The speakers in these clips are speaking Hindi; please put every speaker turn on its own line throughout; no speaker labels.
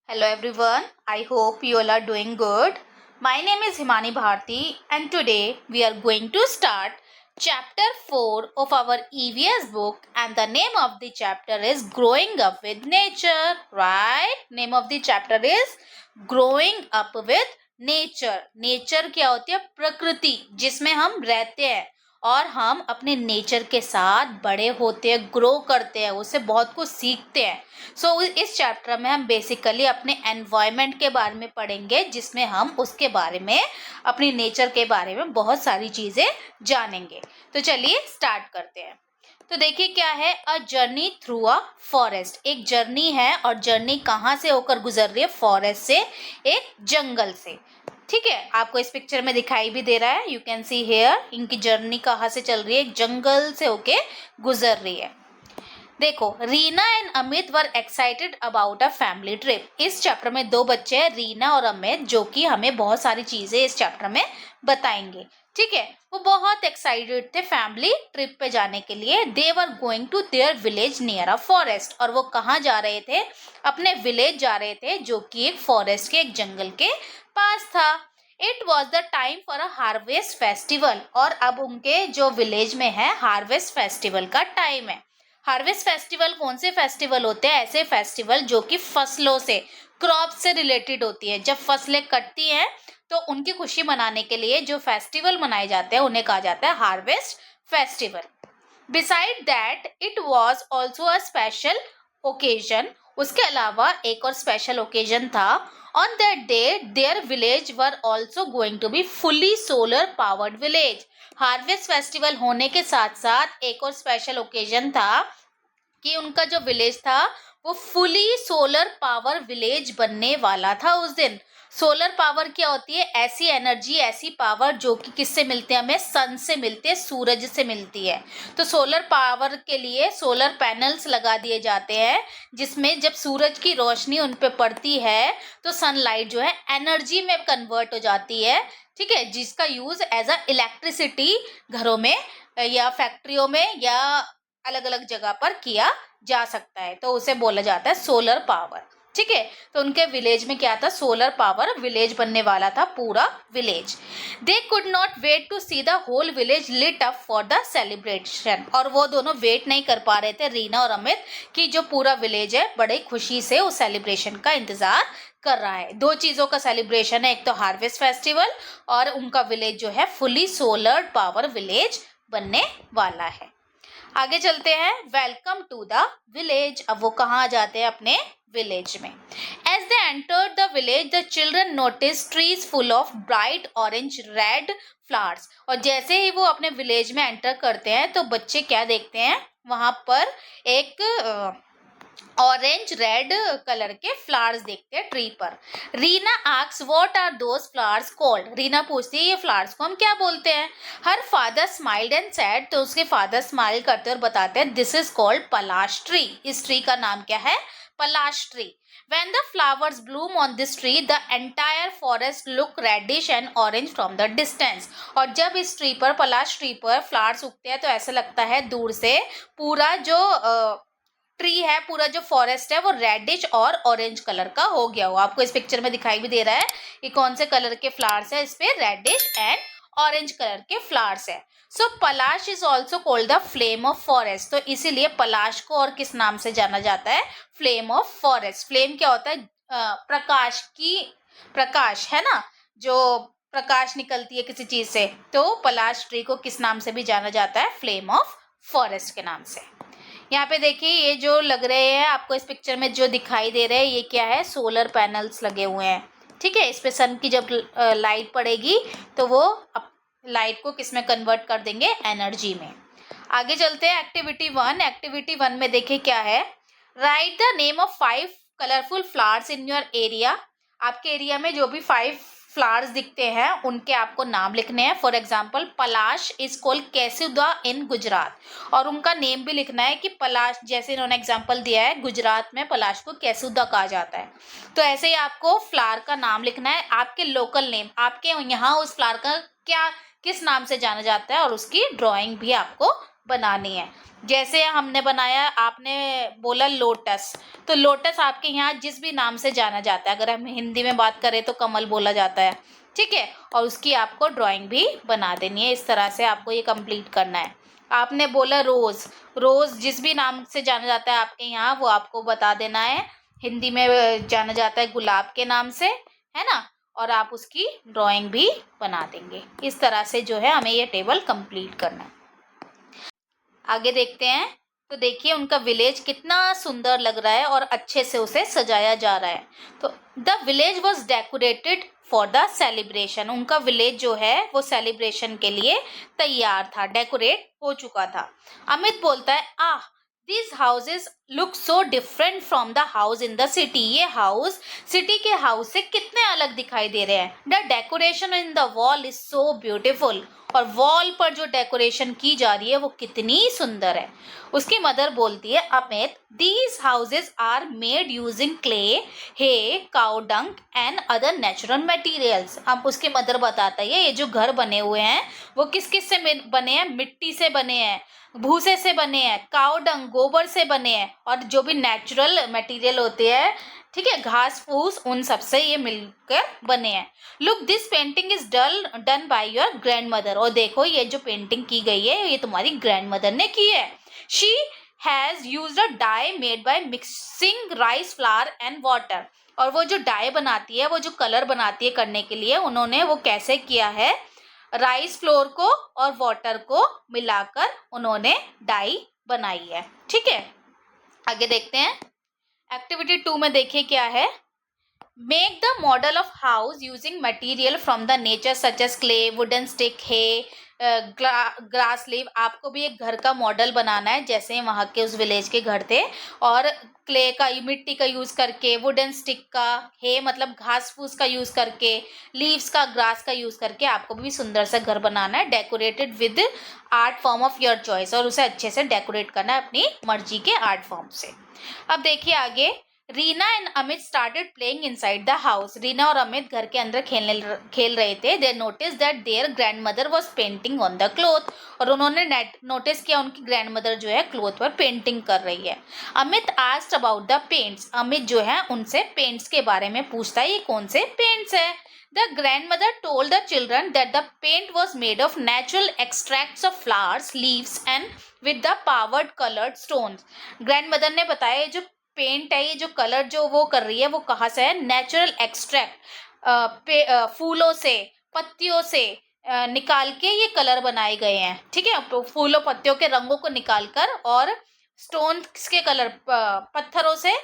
Hello everyone, I hope you all are doing good. My name is Himani Bharti and today we are going to start chapter 4 of our EVS book and the name of the chapter is Growing Up with Nature, right? Name of the chapter is Growing Up with Nature. Nature क्या होती है? प्रकृति जिसमें हम रहते हैं और हम अपने नेचर के साथ बड़े होते हैं, ग्रो करते हैं, उससे बहुत कुछ सीखते हैं. सो इस चैप्टर में हम बेसिकली अपने एनवायरनमेंट के बारे में पढ़ेंगे जिसमें हम उसके बारे में अपनी नेचर के बारे में बहुत सारी चीज़ें जानेंगे. तो चलिए स्टार्ट करते हैं. तो देखिए क्या है, a journey through a forest. एक जर्नी है और जर्नी कहाँ से होकर गुजर रही है? फॉरेस्ट से, एक जंगल से. ठीक है, आपको इस पिक्चर में दिखाई भी दे रहा है. यू कैन सी हेयर इनकी जर्नी कहाँ से चल रही है? एक जंगल से होके गुजर रही है. देखो, Reena and Amit were excited about a family trip. इस चैप्टर में दो बच्चे हैं, रीना और अमित, जो कि हमें बहुत सारी चीजें इस चैप्टर में बताएंगे. ठीक है, वो बहुत एक्साइटेड थे फैमिली ट्रिप पे जाने के लिए. They were going to their village near a forest. और वो कहाँ जा रहे थे? अपने विलेज जा रहे थे जो कि एक फॉरेस्ट के, एक जंगल के पास था. It was the time for a harvest festival. और अब उनके जो विलेज में है हार्वेस्ट फेस्टिवल का टाइम है. हार्वेस्ट फेस्टिवल कौन से फेस्टिवल होते हैं? ऐसे फेस्टिवल जो कि फसलों से, क्रॉप से रिलेटेड होती है. जब फसलें कटती हैं तो उनकी खुशी मनाने के लिए जो फेस्टिवल मनाए जाते हैं उन्हें कहा जाता है harvest festival. Beside that it was also a special occasion. उसके अलावा एक और स्पेशल ओकेजन था. On that day their village were also going to be fully solar powered village. Harvest festival होने के साथ साथ एक और स्पेशल ओकेजन था कि उनका जो विलेज था वो फुली सोलर पावर विलेज बनने वाला था उस दिन. सोलर पावर क्या होती है? ऐसी एनर्जी, ऐसी पावर जो कि किससे मिलते हैं? हमें सन से मिलती है, सूरज से मिलती है. तो सोलर पावर के लिए सोलर पैनल्स लगा दिए जाते हैं जिसमें जब सूरज की रोशनी उन पे पड़ती है तो सनलाइट जो है एनर्जी में कन्वर्ट हो जाती है. ठीक है, जिसका यूज एज अ इलेक्ट्रिसिटी घरों में या फैक्ट्रियों में या अलग अलग जगह पर किया जा सकता है. तो उसे बोला जाता है सोलर पावर. ठीक है, तो उनके विलेज में क्या था? सोलर पावर विलेज बनने वाला था, पूरा village. They could not wait to see the whole village lit up for the celebration. और वो दोनों वेट नहीं कर पा रहे थे, रीना और अमित, कि जो पूरा विलेज है बड़े खुशी से उस सेलिब्रेशन का इंतजार कर रहा है. दो चीजों का सेलिब्रेशन है, एक तो हार्वेस्ट फेस्टिवल और उनका विलेज जो है फुली सोलर पावर विलेज बनने वाला है. आगे चलते हैं. Welcome to the village. अब वो कहाँ जाते हैं? अपने विलेज में. As they entered the village the children notice trees full of bright orange red flowers. और जैसे ही वो अपने विलेज में एंटर करते हैं तो बच्चे क्या देखते हैं? वहां पर एक ऑरेंज रेड कलर के फ्लावर्स देखते हैं ट्री पर. Reena asks what are those flowers called. Reena पूछती है ये फ्लावर्स को हम क्या बोलते हैं? Her father smiled and said. तो उसके फादर स्माइल करते और बताते हैं this is called palash tree. इस ट्री का नाम क्या है? Palash tree. When the flowers bloom on this tree, the entire forest look reddish and orange from the distance. और जब इस ट्री पर, पलाश ट्री पर फ्लावर्स उगते हैं तो ऐसा लगता है दूर से पूरा जो ट्री है, पूरा जो फॉरेस्ट है वो रेडिश और ऑरेंज कलर का हो गया हो. आपको इस पिक्चर में दिखाई भी दे रहा है ये कौन से कलर के फ्लावर्स है. इस पे रेडिश एंड ऑरेंज कलर के फ्लावर्स है. So Palash is also called the flame of forest. तो इसीलिए पलाश को और किस नाम से जाना जाता है? Flame of forest. फ्लेम क्या होता है? प्रकाश की, प्रकाश है ना, जो प्रकाश निकलती है किसी चीज से. तो पलाश ट्री को किस नाम से भी जाना जाता है? फ्लेम ऑफ फॉरेस्ट के नाम से. यहाँ पे देखिए ये जो लग रहे हैं आपको इस पिक्चर में जो दिखाई दे रहे हैं ये क्या है? सोलर पैनल्स लगे हुए हैं. ठीक है, इस पे सन की जब लाइट पड़ेगी तो वो लाइट को किस में कन्वर्ट कर देंगे? एनर्जी में. आगे चलते हैं. एक्टिविटी 1. एक्टिविटी 1 में देखिए क्या है? Right the name of 5 colourful flowers in your area. आपके एरिया में जो भी 5 फ्लावर्स दिखते हैं उनके आपको नाम लिखने हैं. For example Palash is called Kesuda in Gujarat. और उनका नेम भी लिखना है कि पलाश, जैसे इन्होंने एग्जाम्पल दिया है गुजरात में पलाश को केसुदा कहा जाता है. तो ऐसे ही आपको फ्लावर का नाम लिखना है, आपके लोकल नेम, आपके यहाँ उस फ्लावर का क्या, किस नाम से जाना जाता है और उसकी ड्राइंग भी आपको बनानी है। जैसे हमने बनाया, आपने बोला लोटस, तो लोटस आपके यहाँ जिस भी नाम से जाना जाता है, अगर हम हिंदी में बात करें तो कमल बोला जाता है, ठीक है। और उसकी आपको ड्राइंग भी बना देनी है। इस तरह से आपको ये कंप्लीट करना है। आपने बोला रोज़, रोज़ जिस भी नाम से जाना जाता है आपके यहाँ, वो आपको बता देना है। हिंदी में जाना जाता है गुलाब के नाम से, है ना। और आप उसकी ड्राइंग भी बना देंगे। इस तरह से जो है हमें ये टेबल कंप्लीट करना है। आगे देखते हैं। तो देखिए उनका विलेज कितना सुंदर लग रहा है और अच्छे से उसे सजाया जा रहा है। तो the village was decorated for the celebration. उनका विलेज जो है वो सेलिब्रेशन के लिए तैयार था, डेकोरेट हो चुका था। अमित बोलता है, ah this houses look so different from the house in the city. ये हाउस सिटी के हाउस से कितने अलग दिखाई दे रहे हैं। The decoration in the wall is so beautiful. और वॉल पर जो डेकोरेशन की जा रही है वो कितनी सुंदर है। उसकी मदर बोलती है, Amit these houses are made using clay, hay, cow dung and other natural materials. अब उसकी मदर बताता है ये जो घर बने हुए हैं वो किस किस से बने हैं। मिट्टी से बने हैं, भूसे से बने हैं, काउ डंग गोबर से बने हैं, और जो भी नेचुरल मटेरियल होते हैं, ठीक है, घास फूस, उन सब से ये मिलकर बने हैं। Look this painting is done by your grand mother. और देखो ये जो पेंटिंग की गई है ये तुम्हारी ग्रैंड मदर ने की है। She has used a dye made by mixing rice flour and water. और वो जो डाई बनाती है, वो जो कलर बनाती है करने के लिए, उन्होंने वो कैसे किया है, राइस फ्लोर को और वाटर को मिलाकर उन्होंने डाई बनाई है, ठीक है। आगे देखते हैं। एक्टिविटी 2 में देखिए क्या है। Make the model of house using material from the nature such as clay, wooden stick, hay, grass leave. आपको भी एक घर का मॉडल बनाना है जैसे वहाँ के उस विलेज के घर थे। और क्ले का, मिट्टी का यूज करके, वुडन स्टिक का, हे मतलब घास फूस का यूज करके, लीव्स का, ग्रास का यूज करके आपको भी सुंदर सा घर बनाना है, decorated with art form of your choice. और उसे अच्छे से डेकोरेट करना है अपनी मर्जी के आर्ट फॉर्म से। अब देखिए आगे। Reena and Amit started playing inside the house. Reena और अमित घर के अंदर खेल रहे थे। They notice that their grandmother was painting on the cloth. और उन्होंने नोटिस किया उनकी ग्रैंड मदर जो है क्लोथ पर पेंटिंग कर रही है। Amit asked about the paints. Amit जो है उनसे पेंट्स के बारे में पूछता है, ये कौन से पेंट्स है। The grandmother told the children that the paint was made of natural extracts of flowers, leaves and with the powdered colored stones. Grandmother ने बताया ये जो पेंट है, ये जो कलर जो वो कर रही है वो कहाँ से है, नेचुरल एक्सट्रैक्ट, फूलों से, पत्तियों से निकाल के ये कलर बनाए गए हैं, ठीक है। फूलों पत्तियों के रंगों को निकालकर और स्टोन्स के कलर, पत्थरों से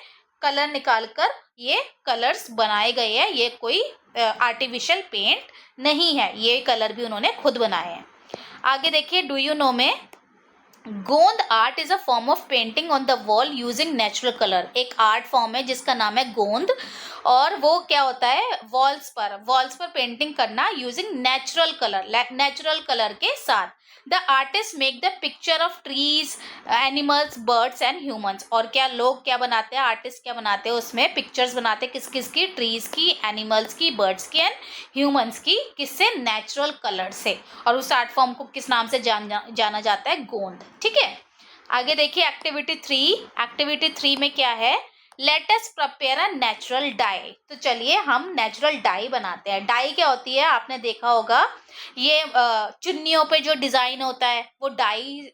कलर निकालकर ये कलर्स बनाए गए हैं। ये कोई आर्टिफिशियल पेंट नहीं है, ये कलर भी उन्होंने खुद बनाए हैं। आगे देखिए। डू यू नो में गोंद art is a form of painting on the wall using natural colour. एक आर्ट फॉर्म है जिसका नाम है गोंद। और वो क्या होता है, वॉल्स पर पेंटिंग करना यूजिंग नेचुरल कलर के साथ। The artist make the picture of trees, animals, birds and humans. और क्या लोग क्या बनाते हैं, आर्टिस्ट क्या बनाते हैं, उसमें पिक्चर्स बनाते हैं किस किस की, ट्रीज की, एनिमल्स की, बर्ड्स की एंड ह्यूमंस की। किससे, नेचुरल कलर से। और उस आर्ट फॉर्म को किस नाम से जाना जाता है, गोंद, ठीक है। आगे देखिए। एक्टिविटी 3 में क्या है, let us prepare a natural die. तो चलिए हम नेचुरल डाई बनाते हैं। डाई क्या होती है, आपने देखा होगा, ये चुन्नियों पे जो डिजाइन होता है वो डाई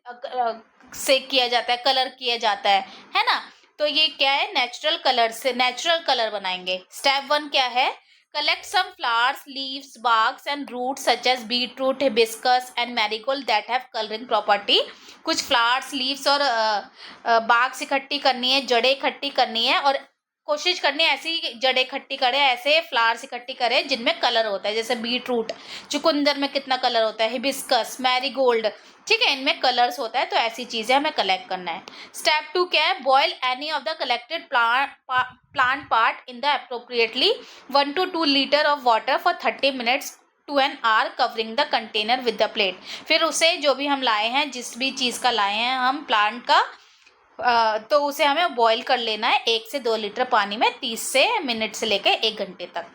से किया जाता है, कलर किया जाता है ना। तो ये क्या है, नेचुरल कलर बनाएंगे। स्टेप 1 क्या है, collect some flowers, leaves, barks and roots such as beetroot, hibiscus and marigold that have coloring property. कुछ फ्लावर्स, लीव्स और barks इकट्ठी करनी है, जड़ें इकट्ठी करनी है। और कोशिश करनी है ऐसी जड़ें इकट्ठी करें, ऐसे फ्लावर्स इकट्ठी करें जिनमें कलर होता है। जैसे बीटरूट, चुकंदर में कितना कलर होता है, हिबिस्कस, मैरीगोल्ड, ठीक है, इनमें कलर्स होता है। तो ऐसी चीजें हमें कलेक्ट करना है। स्टेप 2 क्या है, boil any of the collected plant part in the appropriately 1 to 2 litre of water for 30 minutes to an hour covering the container with the plate. फिर उसे जो भी हम लाए हैं, जिस भी चीज़ का लाए हैं हम प्लांट का, तो उसे हमें बॉईल कर लेना है 1 से 2 लीटर पानी में 30 मिनट से लेकर 1 घंटे तक।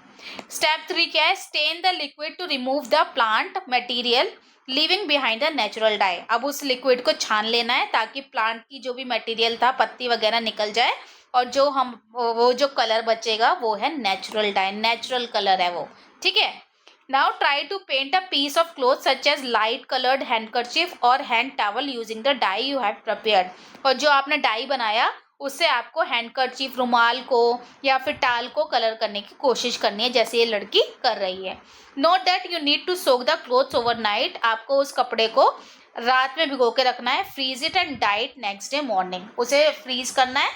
स्टेप 3 क्या है, strain the liquid to remove the plant material leaving behind the natural dye. अब उस लिक्विड को छान लेना है ताकि प्लांट की जो भी मटेरियल था, पत्ती वगैरह निकल जाए, और जो वो जो कलर बचेगा वो है नेचुरल डाई, नेचुरल कलर है वो। ठीक है। Now try to paint a piece of cloth such as light coloured handkerchief और hand towel using the dye you have prepared. और जो आपने डाई बनाया उससे आपको हैंडकरचीफ, रुमाल को या फिर टाल को कलर करने की कोशिश करनी है, जैसे ये लड़की कर रही है। Note that you need to soak the clothes overnight. आपको उस कपड़े को रात में भिगो के रखना है। Freeze it and dye it next day morning. उसे फ्रीज करना है,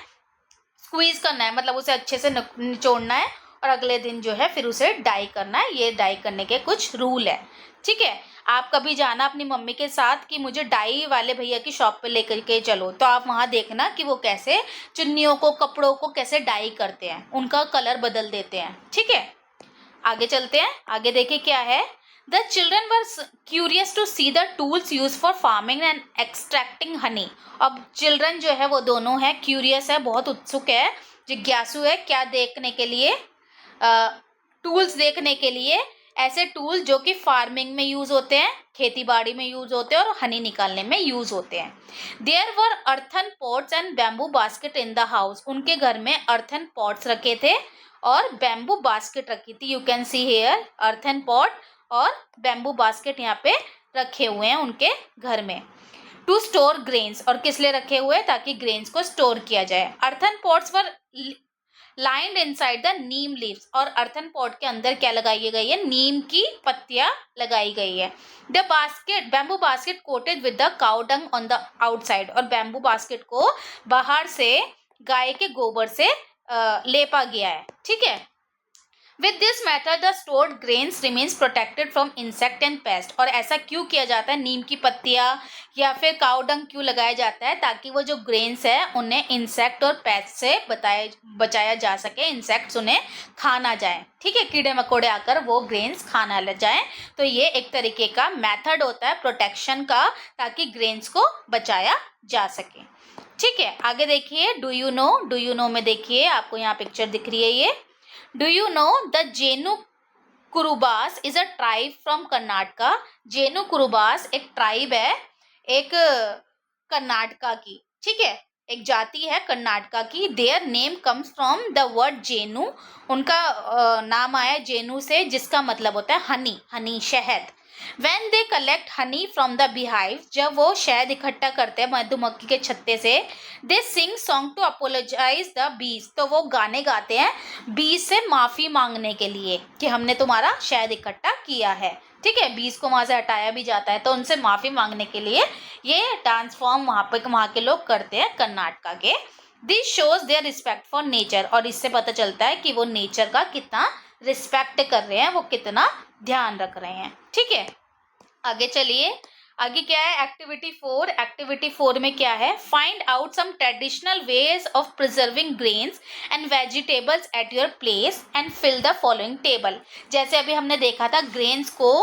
स्क्वीज करना है, मतलब उसे अच्छे से निचोड़ना है, और अगले दिन जो है फिर उसे डाई करना है। ये डाई करने के कुछ रूल है। ठीक है। आप कभी जाना अपनी मम्मी के साथ कि मुझे डाई वाले भैया की शॉप पे लेकर के चलो, तो आप वहाँ देखना कि वो कैसे चुन्नियों को, कपड़ों को कैसे डाई करते हैं, उनका कलर बदल देते हैं। ठीक है। आगे चलते हैं। आगे देखिए क्या है। The children were curious to see the tools use for farming and extracting honey. अब चिल्ड्रन जो है वो दोनों है क्यूरियस है, बहुत उत्सुक है, जिज्ञासु है, क्या देखने के लिए, टूल्स देखने के लिए। ऐसे टूल्स जो कि फार्मिंग में यूज होते हैं, खेती बाड़ी में यूज होते हैं और हनी निकालने में यूज होते हैं। There were earthen pots and bamboo basket in the house. उनके घर में अर्थन पॉट्स रखे थे और बैम्बू बास्केट रखी थी। You can see here earthen pot और बैम्बू बास्केट यहाँ पे रखे हुए हैं उनके घर में। टू स्टोर ग्रेन्स, और किस लिए रखे हुए, ताकि ग्रेन्स को स्टोर किया जाए। अर्थन पॉट्स पर lined inside the Neem leaves, और अर्थन पॉट के अंदर क्या लगाई गई है, नीम की पत्तियां लगाई गई है। The basket, bamboo basket coated with the cow dung on the outside, और बैम्बू बास्केट को बाहर से गाय के गोबर से लेपा गया है। ठीक है। With this method the stored grains remains protected from insect and paste. और ऐसा क्यों किया जाता है, नीम की पत्तियां या फिर काउडंग क्यों लगाया जाता है, ताकि वो जो ग्रेन्स है उन्हें इंसेक्ट और पेस्ट से बचाया जा सके, इंसेक्ट्स उन्हें खा ना जाए। ठीक है, कीड़े मकोड़े आकर वो ग्रेन्स खाना ले जाए। तो ये एक तरीके का मेथड होता है प्रोटेक्शन का, ताकि ग्रेन्स को बचाया जा सके। ठीक है। आगे देखिए, डू यू नो में देखिए आपको यहाँ पिक्चर दिख रही है ये। Do you know the Jenu Kurubas is a tribe from Karnataka. Jenu Kurubas एक ट्राइब है, एक कर्नाटका की। ठीक है, एक जाति है कर्नाटका की। Their name comes from the word Jenu. उनका नाम आया जेनु से, जिसका मतलब होता है हनी, हनी शहद। When they collect honey from the beehive, जब वो शहद इकट्ठा करते हैं मधुमक्खी के छत्ते से, they sing song to apologize the bees। तो वो गाने गाते हैं बीज से माफी मांगने के लिए कि हमने तुम्हारा शहद इकट्ठा किया है। ठीक है, बीज को वहां से हटाया भी जाता है, तो उनसे माफी मांगने के लिए ये डांस फॉर्म वहां के लोग करते हैं कर्नाटका के। This shows their respect for nature, और इससे पता चलता है कि वो नेचर का कितना रिस्पेक्ट कर रहे हैं, वो कितना ध्यान रख रहे हैं। ठीक है, आगे चलिए। आगे क्या है, एक्टिविटी 4। एक्टिविटी 4 में क्या है, find out some traditional ways of preserving grains and vegetables at your place and fill the following table. जैसे अभी हमने देखा था, ग्रेन्स को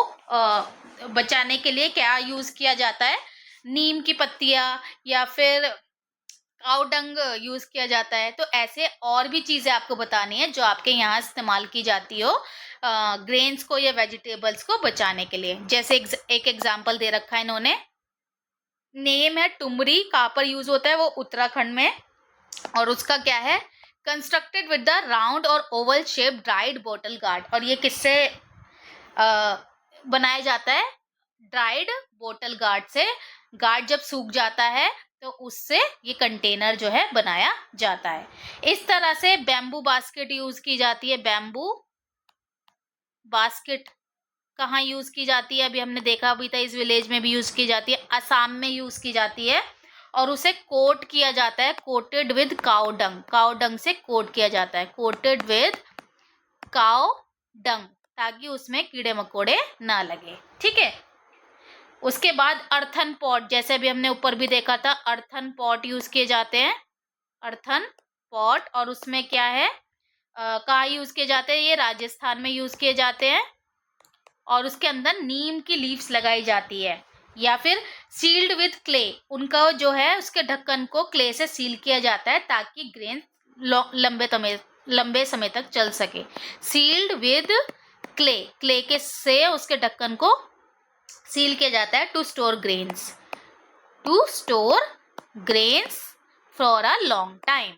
बचाने के लिए क्या यूज किया जाता है, नीम की पत्तियां या फिर काउडंग यूज किया जाता है। तो ऐसे और भी चीजें आपको बतानी है जो आपके यहाँ इस्तेमाल की जाती हो ग्रेन्स को या वेजिटेबल्स को बचाने के लिए। जैसे एक एग्जांपल दे रखा है इन्होंने, नेम है टुमरी, कहाँ पर यूज होता है, वो उत्तराखंड में। और उसका क्या है, कंस्ट्रक्टेड विद द राउंड और Oval shape dried bottle gourd. और ये किससे बनाया जाता है, ड्राइड बॉटल गार्ड से। गार्ड जब सूख जाता है तो उससे ये कंटेनर जो है बनाया जाता है। इस तरह से बैम्बू बास्केट यूज की जाती है। बैम्बू बास्केट कहाँ यूज की जाती है, अभी हमने देखा, अभी तक इस विलेज में भी यूज की जाती है, असम में यूज की जाती है। और उसे कोट किया जाता है, coated with cow dung, cow dung से कोट किया जाता है, कोटेड विद काउ डंग, ताकि उसमें कीड़े मकोड़े ना लगे। ठीक है, उसके बाद अर्थन पॉट, जैसे भी हमने ऊपर भी देखा था, अर्थन पॉट यूज किए जाते हैं, अर्थन पॉट। और उसमें क्या है, कहाँ यूज किए जाते हैं, ये राजस्थान में यूज किए जाते हैं। और उसके अंदर नीम की लीव्स लगाई जाती है, या फिर सील्ड विद क्ले, उनका जो है उसके ढक्कन को क्ले से सील किया जाता है, ताकि ग्रेन लंबे समय तक चल सके। सील्ड विद क्ले, क्ले के से उसके ढक्कन को सील किया जाता है to store grains for a long time.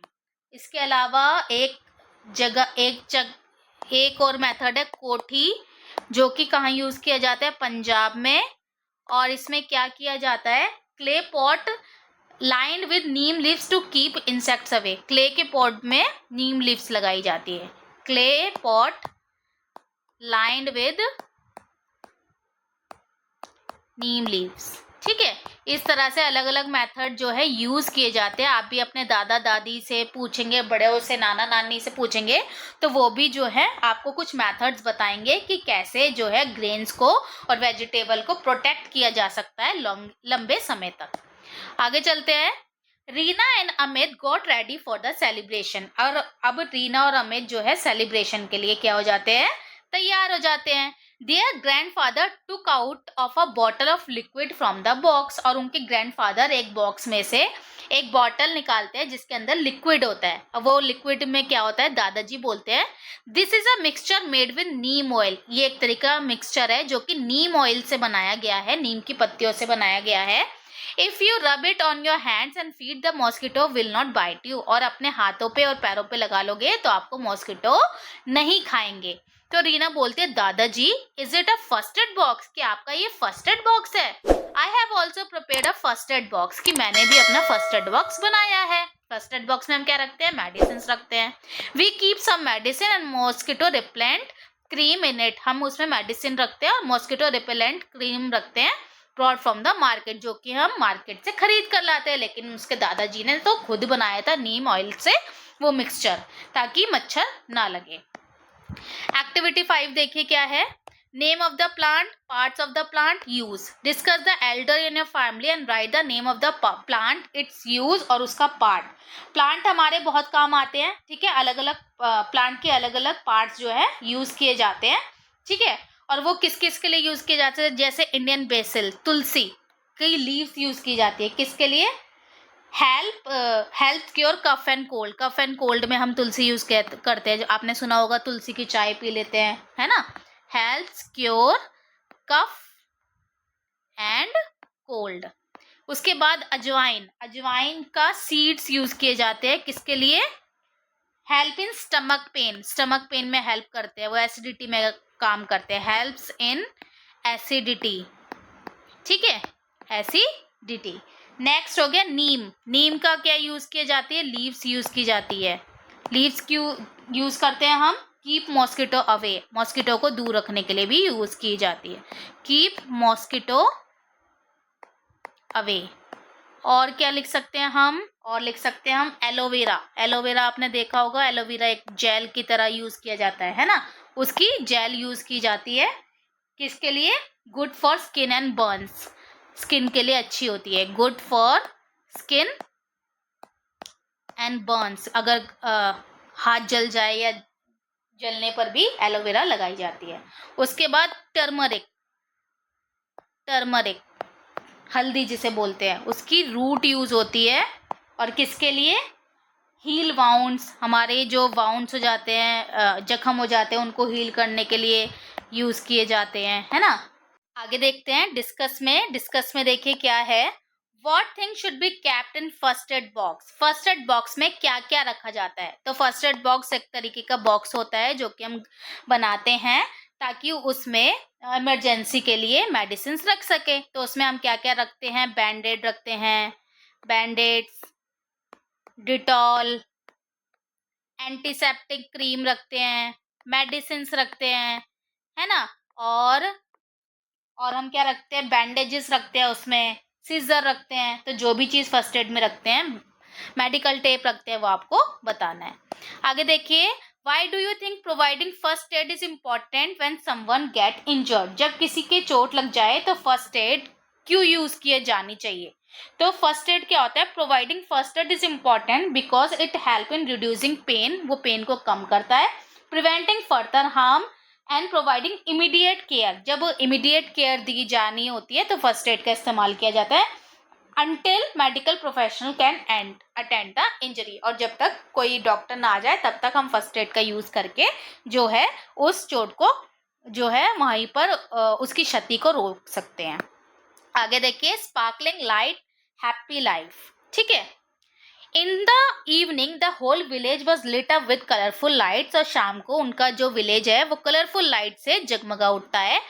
इसके अलावा एक और मेथड है कोठी, जो कि कहाँ यूज किया जाता है, पंजाब में। और इसमें क्या किया जाता है, clay pot lined with neem leaves to keep insects away. Clay के पॉट में नीम लीव्स लगाई जाती है। Clay pot lined with neem leaves. ठीक है, इस तरह से अलग अलग मेथड जो है यूज किए जाते हैं। आप भी अपने दादा दादी से पूछेंगे, बड़े से नाना नानी से पूछेंगे, तो वो भी जो है आपको कुछ मेथड्स बताएंगे कि कैसे जो है ग्रेन्स को और वेजिटेबल को प्रोटेक्ट किया जा सकता है लंबे समय तक। आगे चलते हैं। Reena and Amit got ready for the celebration. और अब रीना और अमित जो है सेलिब्रेशन के लिए क्या हो जाते हैं, तैयार हो जाते हैं। Their grandfather took out of a bottle of liquid from the box. और उनके ग्रैंडफादर एक बॉक्स में से एक बॉटल निकालते हैं जिसके अंदर लिक्विड होता है। अब वो लिक्विड में क्या होता है, दादाजी बोलते हैं this is a mixture made with Neem oil. ये एक तरीका मिक्सचर है जो कि नीम ऑयल से बनाया गया है, नीम की पत्तियों से बनाया गया है। If you rub it on your hands and feet the mosquito will not bite you. और अपने हाथों पे और पैरों पे लगा लोगे तो आपको मॉस्किटो नहीं खाएंगे। तो रीना बोलती है दादाजी is it a first aid box, कि आपका ये फर्स्ट एड बॉक्स है। I have also prepared a first aid box, कि मैंने भी अपना फर्स्ट एड बॉक्स बनाया है। फर्स्ट एड बॉक्स में हम क्या रखते हैं, मेडिसिन रखते हैं। We keep some medicine and mosquito repellent cream in it. हम उसमें मेडिसिन रखते हैं और मॉस्किटो रिपेलेंट क्रीम रखते हैं ब्रॉड फ्रॉम द मार्केट, जो कि हम मार्केट से खरीद कर लाते हैं। लेकिन उसके दादाजी ने तो खुद बनाया था नीम ऑयल से वो मिक्सचर, ताकि मच्छर ना लगे। एक्टिविटी 5 देखिए क्या है। Name of the plant, parts of the plant, use. Discuss the Elder in your family and right the name of the plant, it's use और उसका पार्ट। प्लांट हमारे बहुत काम आते हैं, ठीक है। अलग अलग प्लांट के अलग अलग पार्ट्स जो है यूज किए जाते हैं, ठीक है। और वो किस किस के लिए यूज किए जाते हैं, जैसे इंडियन बेसिल, तुलसी की लीव्स यूज की जाती है किसके लिए, help cure cough and cold. Cough and cold में हम तुलसी यूज करते हैं, जो आपने सुना होगा तुलसी की चाय पी लेते हैं, है ना। Help cure cough and cold. उसके बाद अजवाइन, अजवाइन का सीड्स यूज किए जाते हैं किसके लिए, help in stomach pain, stomach pain में हेल्प करते हैं, वो एसिडिटी में काम करते हैं, हेल्प्स इन एसिडिटी, ठीक है, एसिडिटी। नेक्स्ट हो गया नीम। नीम का क्या यूज की जाती है, लीव्स यूज की जाती है। लीव्स क्यों यूज करते हैं हम, कीप मॉस्किटो अवे, मॉस्किटो को दूर रखने के लिए भी यूज की जाती है, कीप मॉस्किटो अवे। और क्या लिख सकते हैं हम, और लिख सकते हैं हम एलोवेरा। एलोवेरा आपने देखा होगा, एलोवेरा एक जेल की तरह यूज किया जाता है ना, उसकी जेल यूज की जाती है किसके लिए, good for skin and Burns, skin के लिए अच्छी होती है, good for skin and Burns. अगर हाथ जल जाए या जलने पर भी एलोवेरा लगाई जाती है। उसके बाद टर्मरिक, टर्मरिक हल्दी जिसे बोलते हैं, उसकी रूट यूज होती है और किसके लिए, हील वाउंड्स, हमारे जो वाउंड्स हो जाते हैं, जख्म हो जाते हैं, उनको हील करने के लिए यूज किए जाते हैं, है ना। आगे देखते हैं डिस्कस में। डिस्कस में देखिए क्या है, what thing should be kept in first aid box. First aid box में क्या क्या रखा जाता है, तो फर्स्ट एड बॉक्स एक तरीके का बॉक्स होता है जो कि हम बनाते हैं ताकि उसमें इमरजेंसी के लिए मेडिसिन रख सके। तो उसमें हम क्या क्या रखते हैं, बैंडेड रखते हैं, बैंडेड्स, डिटॉल, एंटीसेप्टिक क्रीम रखते हैं, मेडिसिन रखते हैं, है ना। और हम क्या रखते हैं, बैंडेजेस रखते हैं, उसमें सीजर रखते हैं। तो जो भी चीज़ फर्स्ट एड में रखते हैं, मेडिकल टेप रखते हैं, वो आपको बताना है। आगे देखिए, why do you think providing first aid is important when someone get injured. जब किसी के चोट लग जाए तो फर्स्ट एड क्यों यूज किए जानी चाहिए। तो फर्स्ट एड क्या होता है, providing first aid is important because it help in reducing pain, वो पेन को कम करता है, preventing further harm and providing immediate care. जब इमीडिएट केयर दी जानी होती है तो फर्स्ट एड का इस्तेमाल किया जाता है, until medical professional can attend the injury. और जब तक कोई डॉक्टर ना आ जाए तब तक हम फर्स्ट एड का यूज करके जो है उस चोट को जो है वहीं पर उसकी क्षति को रोक सकते हैं। आगे देखिए, स्पार्कलिंग लाइट हैप्पी लाइफ। ठीक है, in the evening the whole village was lit up with colourful lights. और शाम को उनका जो विलेज है वो कलरफुल लाइट से जगमगा उठता है।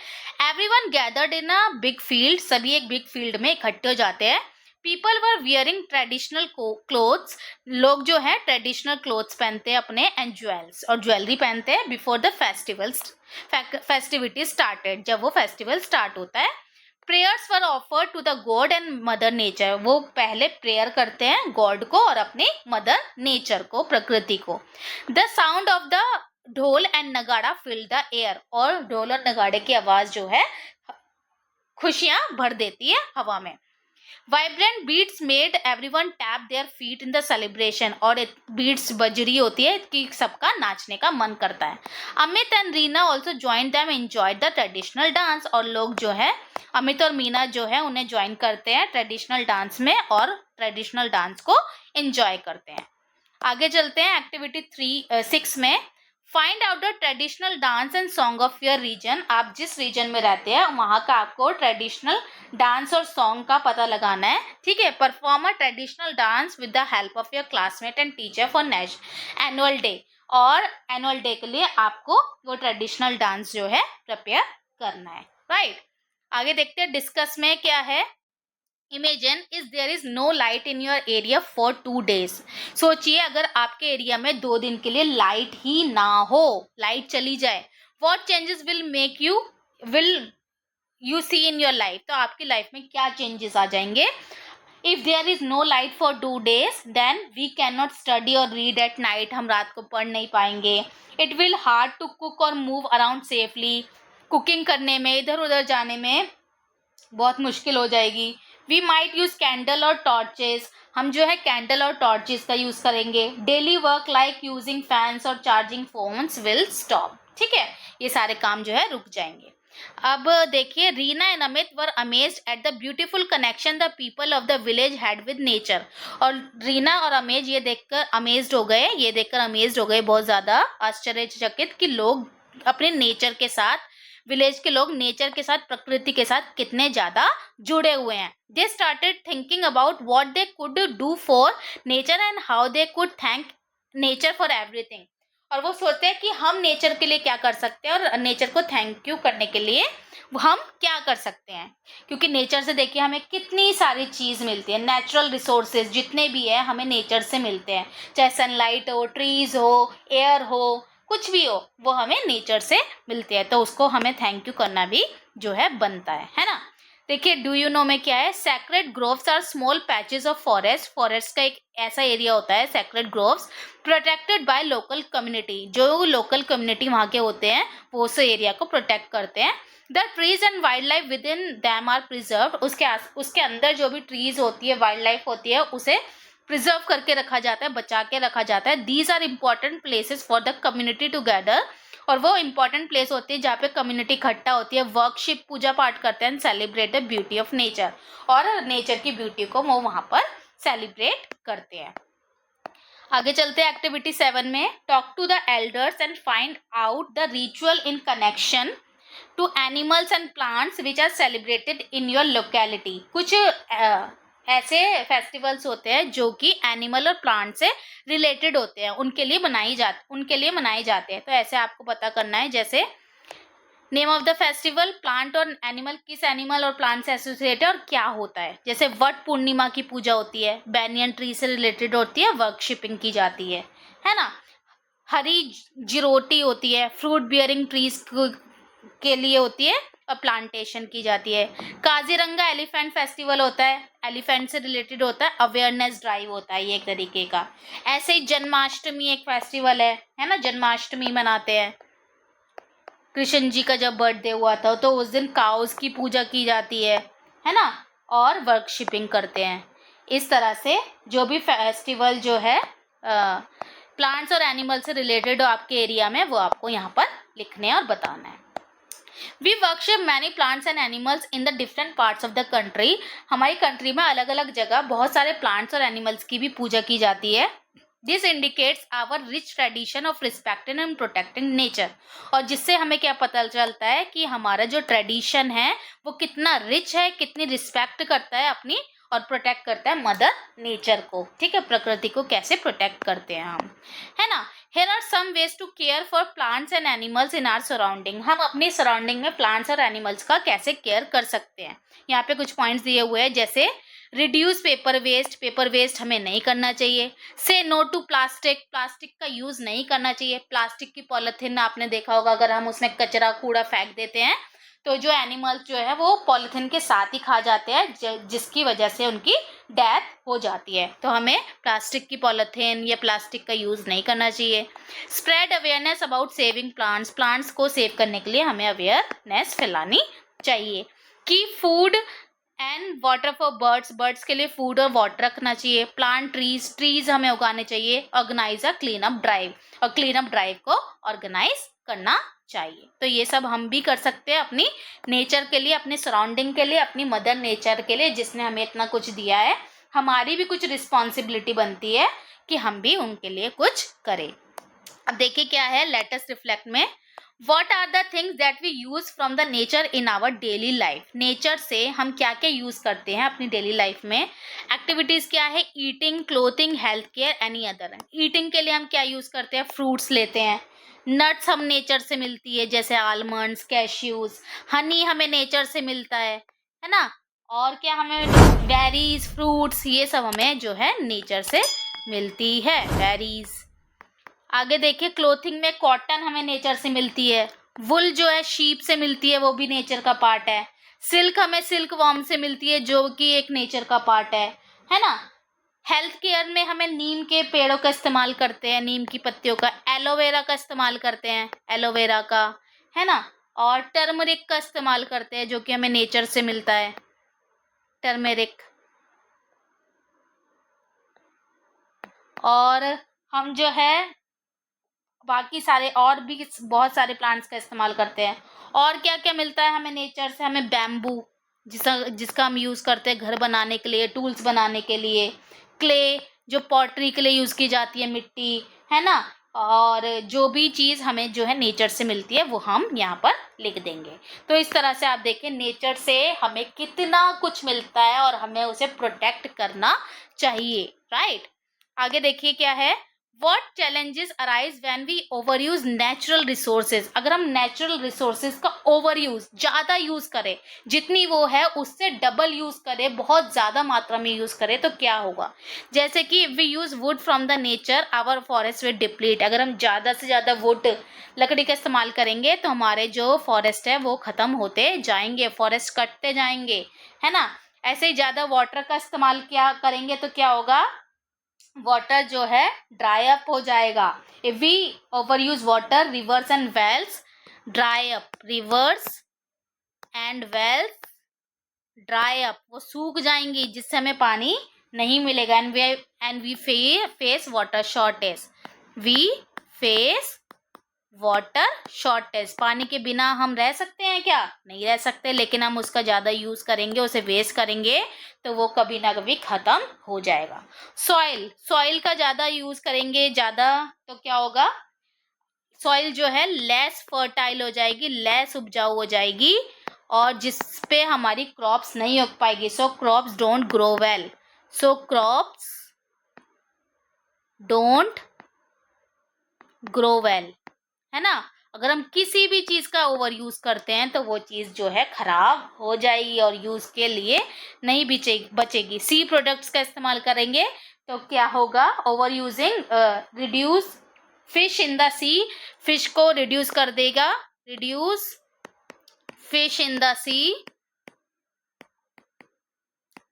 Everyone gathered in a big field, सभी एक बिग फील्ड में इकट्ठे हो जाते हैं। People were wearing traditional clothes, लोग जो है ट्रेडिशनल क्लोथ्स पहनते हैं अपने, एंड ज्वेल्स, और ज्वेलरी पहनते हैं बिफोर द फेस्टिविटी स्टार्टेड, जब वो फेस्टिवल स्टार्ट होता है। Prayers were offered to the god and mother nature, वो पहले प्रेयर करते हैं गॉड को और अपनी मदर नेचर को, प्रकृति को। द साउंड ऑफ द ढोल एंड नगाड़ा फिल द एयर, और ढोल और नगाड़े की आवाज जो है खुशियां भर देती है हवा में। Vibrant beats made everyone tap their feet in the celebration, और बीट्स बज रही होती है कि सबका नाचने का मन करता है। Amit and Reena also join them enjoyed the traditional dance, और लोग जो है अमित और मीना जो है उन्हें ज्वाइन करते हैं ट्रेडिशनल डांस में और ट्रेडिशनल डांस को एंजॉय करते हैं। आगे चलते हैं एक्टिविटी 6 में। Find out the traditional dance and song of your region. आप जिस रीजन में रहते हैं वहाँ का आपको ट्रेडिशनल डांस और सॉन्ग का पता लगाना है। ठीक है, perform a traditional dance with the help of your classmate and teacher for annual day, और एनुअल डे के लिए आपको वो ट्रेडिशनल डांस जो है प्रिपेयर करना है। राइट, आगे देखते हैं डिस्कस में क्या है। Imagine is there is no light in your area for 2 days। सोचिए अगर आपके एरिया में 2 दिन के लिए लाइट ही ना हो, लाइट चली जाए, what changes will you see in your life, तो आपकी लाइफ में क्या चेंजेस आ जाएंगे। If there is no light for 2 days then we can not study और रीड एट नाइट, हम रात को पढ़ नहीं पाएंगे। It will hard to cook और मूव अराउंड सेफली, कुकिंग करने में, इधर उधर जाने में बहुत मुश्किल हो जाएगी। वी माइट यूज कैंडल और टॉर्चेस, हम जो है कैंडल और टॉर्चेस का यूज करेंगे। Daily work like using fans और चार्जिंग फोन्स विल स्टॉप। ठीक है, ये सारे काम जो है रुक जाएंगे। अब देखिए, Reena and Amit were amazed at the beautiful connection the people of the village had with nature. और रीना और अमेज ये देखकर अमेज्ड हो गए, ये देखकर अमेज्ड हो गए, बहुत ज्यादा आश्चर्यचकित कि लोग अपने नेचर के साथ, विलेज के लोग नेचर के साथ, प्रकृति के साथ कितने ज्यादा जुड़े हुए हैं। They started thinking about what they could do for nature and how they could thank nature for everything. और वो सोचते हैं कि हम नेचर के लिए क्या कर सकते हैं और नेचर को थैंक यू करने के लिए हम क्या कर सकते हैं, क्योंकि नेचर से देखिए हमें कितनी सारी चीज़ मिलती है। नेचुरल रिसोर्सेज जितने भी है हमें नेचर से मिलते हैं, चाहे सनलाइट हो, ट्रीज हो, एयर हो, कुछ भी हो, वो हमें नेचर से मिलते हैं, तो उसको हमें थैंक यू करना भी जो है बनता है ना। देखिए, डू यू नो में क्या है, sacred groves are small patches of forest. Forest का एक ऐसा एरिया होता है sacred groves, protected by local community, जो लोकल कम्युनिटी वहाँ के होते हैं वो उस एरिया को प्रोटेक्ट करते हैं। The trees and wildlife within them are preserve, उसके अंदर जो भी ट्रीज होती है, वाइल्ड लाइफ होती है, उसे प्रिजर्व करके रखा जाता है, बचा के रखा जाता है। These are important places for the community together, और वो इम्पॉर्टेंट प्लेस होती है जहाँ पे कम्युनिटी इकट्ठा होती है, वर्कशिप, पूजा पाठ करते हैं, celebrate the beauty of nature, और नेचर की ब्यूटी को वो वहाँ पर सेलिब्रेट करते हैं। आगे चलते हैं एक्टिविटी 7 में। Talk to the elders and find out the ritual in connection to animals and plants which are celebrated in your locality. कुछ ऐसे फेस्टिवल्स होते हैं जो कि एनिमल और प्लांट से रिलेटेड होते हैं, उनके लिए मनाए जाते हैं। तो ऐसे आपको पता करना है, जैसे name of the festival, plant और एनिमल, किस एनिमल और प्लांट से एसोसिएटेड है और क्या होता है। जैसे वट पूर्णिमा की पूजा होती है, बैनियन ट्री से रिलेटेड होती है, वर्कशिपिंग की जाती है ना। हरी जिरोटी होती है, फ्रूट बियरिंग ट्रीज के लिए होती है और प्लांटेशन की जाती है। काजीरंगा एलिफेंट फेस्टिवल होता है, एलिफेंट से रिलेटेड होता है, अवेयरनेस ड्राइव होता है ये एक तरीके का। ऐसे ही जन्माष्टमी एक फेस्टिवल है ना, जन्माष्टमी मनाते हैं, कृष्ण जी का जब बर्थडे हुआ था तो उस दिन काउस की पूजा की जाती है ना, और वर्कशिपिंग करते हैं। इस तरह से जो भी फेस्टिवल जो है प्लांट्स और एनिमल से रिलेटेड हो आपके एरिया में, वो आपको यहाँ पर लिखने और बताना है। We worship many plants and animals in the different parts of the country. हमारी कंट्री में अलग अलग जगह बहुत सारे प्लांट्स और एनिमल्स की भी पूजा की जाती है। This indicates our rich tradition of respecting and protecting nature. और जिससे हमें क्या पता चलता है कि हमारा जो ट्रेडिशन है वो कितना रिच है, कितनी रिस्पेक्ट करता है अपनी और प्रोटेक्ट करता है मदर नेचर को। ठीक है, प्रकृति को कैसे प्रोटेक्ट करते हैं हम, है ना। Here are some ways to care for plants and animals in our surrounding। हम अपनी सराउंडिंग में प्लांट्स और एनिमल्स का कैसे केयर कर सकते हैं। यहाँ पे कुछ पॉइंट्स दिए हुए हैं, जैसे रिड्यूस पेपर वेस्ट हमें नहीं करना चाहिए। से नो टू प्लास्टिक का यूज नहीं करना चाहिए। प्लास्टिक की पॉलिथीन आपने देखा होगा, अगर हम उसमें कचरा कूड़ा फेंक देते हैं तो जो एनिमल्स जो है वो पॉलिथीन के साथ ही खा जाते हैं, जिसकी वजह से उनकी डेथ हो जाती है। तो हमें प्लास्टिक की पॉलिथीन या प्लास्टिक का यूज नहीं करना चाहिए। Spread awareness about saving plants को सेव करने के लिए हमें अवेयरनेस फैलानी चाहिए। Keep food and water for birds के लिए फूड और वाटर रखना चाहिए। प्लांट ट्रीज हमें उगाने चाहिए। Organise a clean up drive, और क्लीन अप ड्राइव को ऑर्गेनाइज करना चाहिए। तो ये सब हम भी कर सकते हैं अपनी नेचर के लिए, अपने सराउंडिंग के लिए, अपनी मदर नेचर के लिए, जिसने हमें इतना कुछ दिया है। हमारी भी कुछ रिस्पॉन्सिबिलिटी बनती है कि हम भी उनके लिए कुछ करें। अब देखिए क्या है लेटेस्ट रिफ्लेक्ट में, What are the things that we use from the nature in our daily life? Nature से हम क्या क्या यूज करते हैं अपनी डेली लाइफ में। एक्टिविटीज क्या है, eating, clothing, health care, any other. Eating के लिए हम क्या यूज करते हैं, फ्रूट्स लेते हैं। नट्स हम नेचर से मिलती है, जैसे आलमंड्स, कैश्यूज। हनी हमें नेचर से मिलता है ना। और क्या हमें, बेरीज, फ्रूट्स, ये सब हमें जो है नेचर से मिलती है, बेरीज। आगे देखिए, क्लोथिंग में कॉटन हमें नेचर से मिलती है। वुल जो है शीप से मिलती है, वो भी नेचर का पार्ट है। सिल्क हमें सिल्क वॉर्म से मिलती है, जो कि एक नेचर का पार्ट है ना। हेल्थ केयर में हमें नीम के पेड़ों का इस्तेमाल करते हैं, नीम की पत्तियों का। एलोवेरा का इस्तेमाल करते हैं, एलोवेरा का, है ना। और टर्मरिक का इस्तेमाल करते हैं, जो कि हमें नेचर से मिलता है, टर्मेरिक। और हम जो है बाकी सारे और भी बहुत सारे प्लांट्स का इस्तेमाल करते हैं। और क्या क्या मिलता है हमें नेचर से, हमें बैम्बू, जिसका हम यूज़ करते हैं घर बनाने के लिए, टूल्स बनाने के लिए। क्ले, जो पॉटरी के लिए यूज़ की जाती है, मिट्टी, है ना। और जो भी चीज़ हमें जो है नेचर से मिलती है वो हम यहाँ पर लिख देंगे। तो इस तरह से आप देखें नेचर से हमें कितना कुछ मिलता है और हमें उसे प्रोटेक्ट करना चाहिए, राइट। आगे देखिए क्या है, What challenges arise when we overuse natural resources? अगर हम नेचुरल रिसोर्सेज का ओवर यूज, ज़्यादा यूज करें, जितनी वो है उससे डबल यूज करें, बहुत ज़्यादा मात्रा में यूज करें, तो क्या होगा। जैसे कि we use wood from the nature, our forest will deplete. अगर हम ज़्यादा से ज़्यादा वुड, लकड़ी का इस्तेमाल करेंगे तो हमारे जो फॉरेस्ट है वो ख़त्म होते जाएंगे, फॉरेस्ट कटते जाएंगे, है ना। ऐसे ही ज़्यादा वाटर का इस्तेमाल क्या करेंगे तो क्या होगा, वाटर जो है ड्राई अप हो जाएगा। If we over use water, rivers and wells dry up, rivers and wells dry up, वो सूख जाएंगी, जिससे हमें पानी नहीं मिलेगा। And we face water shortage, we face water shortage. पानी के बिना हम रह सकते हैं क्या, नहीं रह सकते, लेकिन हम उसका ज़्यादा यूज़ करेंगे, उसे वेस्ट करेंगे तो वो कभी ना कभी ख़त्म हो जाएगा। सॉइल का ज़्यादा यूज़ करेंगे ज़्यादा तो क्या होगा, सॉइल जो है लेस फर्टाइल हो जाएगी, लेस उपजाऊ हो जाएगी, और जिस पे हमारी क्रॉप्स नहीं उग पाएगी। सो crops don't grow well, so crops don't grow well, है ना। अगर हम किसी भी चीज़ का ओवर यूज़ करते हैं तो वो चीज़ जो है ख़राब हो जाएगी और यूज़ के लिए नहीं बचेगी। सी प्रोडक्ट्स का इस्तेमाल करेंगे तो क्या होगा, over using reduce fish in the sea, fish को रिड्यूस कर देगा, reduce fish in the sea,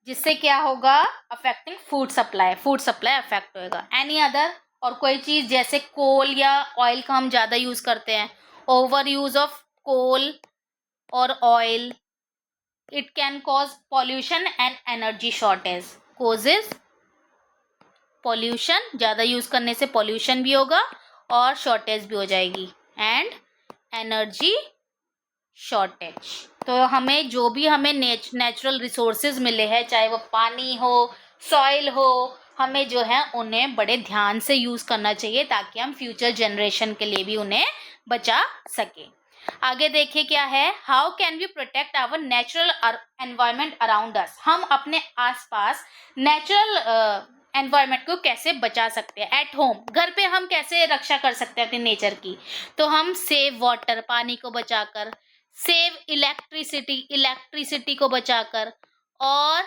जिससे क्या होगा, अफेक्टिंग फूड सप्लाई अफेक्ट होगा। एनी अदर, और कोई चीज़ जैसे कोल या ऑयल का हम ज़्यादा यूज़ करते हैं, ओवर यूज ऑफ कोल और oil, it can cause pollution and energy shortage. Causes pollution, ज़्यादा यूज़ करने से पॉल्यूशन भी होगा और शॉर्टेज भी हो जाएगी, एंड एनर्जी शॉर्टेज। तो हमें जो भी हमें नेचुरल रिसोर्सेज मिले हैं, चाहे वो पानी हो, सॉइल हो, हमें जो है उन्हें बड़े ध्यान से यूज़ करना चाहिए ताकि हम फ्यूचर जनरेशन के लिए भी उन्हें बचा सकें। आगे देखिए क्या है, how can we protect our natural environment around us. हम अपने आसपास नेचुरल एनवायरनमेंट को कैसे बचा सकते हैं। एट होम, घर पे हम कैसे रक्षा कर सकते हैं अपने नेचर की। तो हम सेव वाटर, पानी को बचाकर, सेव इलेक्ट्रिसिटी को बचाकर, और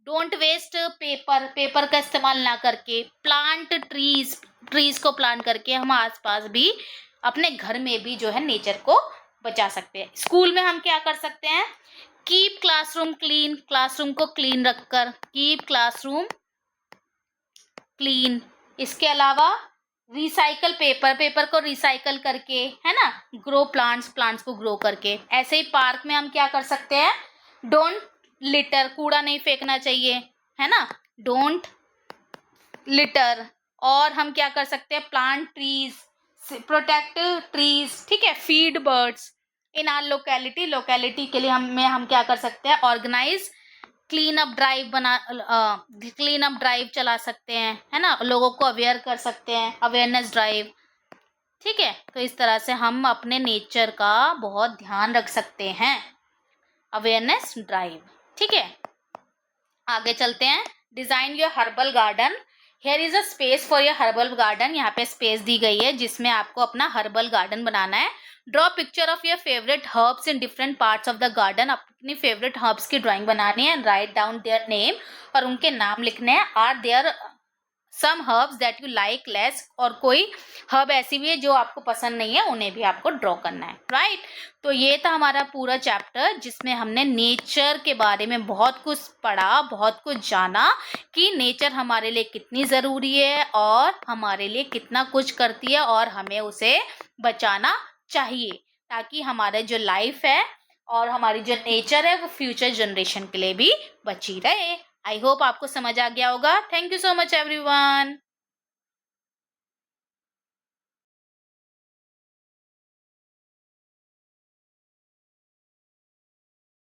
डोंट वेस्ट पेपर का इस्तेमाल ना करके, प्लांट ट्रीज को प्लांट करके हम आसपास भी अपने घर में भी जो है नेचर को बचा सकते हैं। स्कूल में हम क्या कर सकते हैं, कीप क्लासरूम क्लीन, क्लासरूम को क्लीन रखकर, कीप क्लासरूम क्लीन। इसके अलावा रिसाइकल पेपर को रिसाइकल करके, है ना, ग्रो प्लांट्स को ग्रो करके। ऐसे ही पार्क में हम क्या कर सकते हैं, डोंट लिटर, कूड़ा नहीं फेंकना चाहिए, है ना, डोंट लिटर। और हम क्या कर सकते हैं, प्लांट ट्रीज, प्रोटेक्ट ट्रीज, ठीक है, feed birds in are locality के लिए हम क्या कर सकते हैं, ऑर्गेनाइज क्लीन अप ड्राइव चला सकते हैं, है ना, लोगों को अवेयर कर सकते हैं, अवेयरनेस ड्राइव। ठीक है, तो इस तरह से हम अपने नेचर का बहुत ध्यान रख सकते हैं, अवेयरनेस ड्राइव। ठीक है, आगे चलते हैं, design your herbal garden. Here is a space for your herbal garden. यहाँ पे स्पेस दी गई है जिसमें आपको अपना हर्बल गार्डन बनाना है। Draw picture of your favourite herbs in different parts of the garden. अपनी फेवरेट हर्ब्स की ड्राइंग बनानी है, राइट डाउन देयर नेम, और उनके नाम लिखने हैं। Are there some herbs that you like less, और कोई हर्ब ऐसी भी है जो आपको पसंद नहीं है, उन्हें भी आपको ड्रॉ करना है, राइट। तो ये था हमारा पूरा चैप्टर जिसमें हमने नेचर के बारे में बहुत कुछ पढ़ा, बहुत कुछ जाना कि नेचर हमारे लिए कितनी ज़रूरी है और हमारे लिए कितना कुछ करती है, और हमें उसे बचाना चाहिए ताकि हमारा जो लाइफ है और हमारी जो नेचर है वो फ्यूचर जनरेशन के लिए भी बची रहे। आई होप आपको समझ आ गया होगा। Thank you so much everyone.